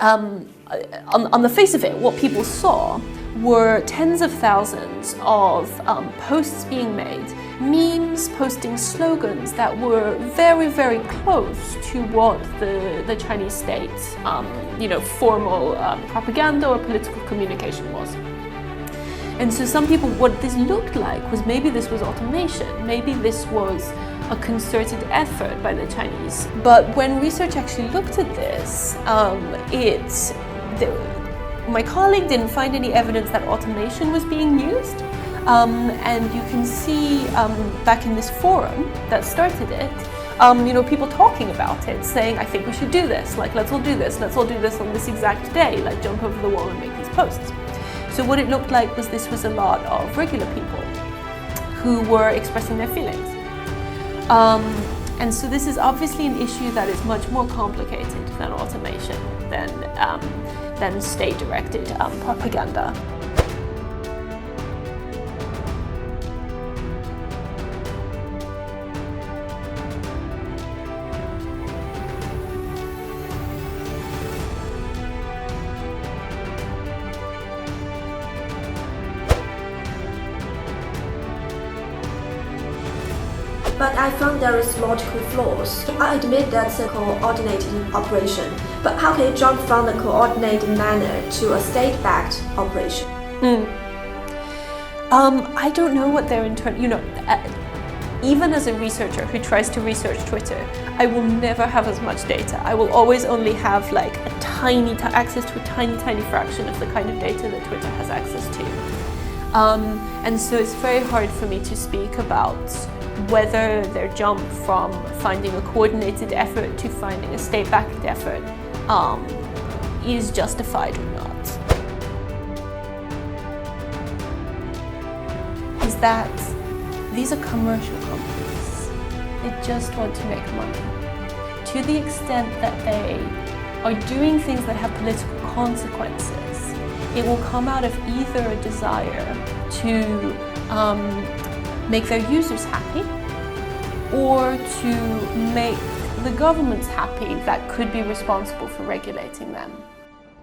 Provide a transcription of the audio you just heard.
on the face of it, what people saw were tens of thousands of posts being made, memes posting slogans that were very, very close to what the Chinese state, formal propaganda or political communication was. And so some people, what this looked like was maybe this was automation, maybe this was a concerted effort by the Chinese. But when research actually looked at this, my colleague didn't find any evidence that automation was being used. And you can see back in this forum that started it, people talking about it, saying, I think we should do this, like let's all do this on this exact day, like jump over the wall and make these posts. So what it looked like was this was a lot of regular people who were expressing their feelings. And so this is obviously an issue that is much more complicated than automation, than state-directed propaganda. But I found there is logical flaws. I admit that's a coordinated operation, but how can you jump from the coordinated manner to a state-backed operation? I don't know what their even as a researcher who tries to research Twitter, I will never have as much data. I will always only have like a tiny access to a tiny fraction of the kind of data that Twitter has access to. And so it's very hard for me to speak about whether their jump from finding a coordinated effort to finding a state-backed effort is justified or not. Is that these are commercial companies. They just want to make money. To the extent that they are doing things that have political consequences, it will come out of either a desire to make their users happy, or to make the governments happy that could be responsible for regulating them.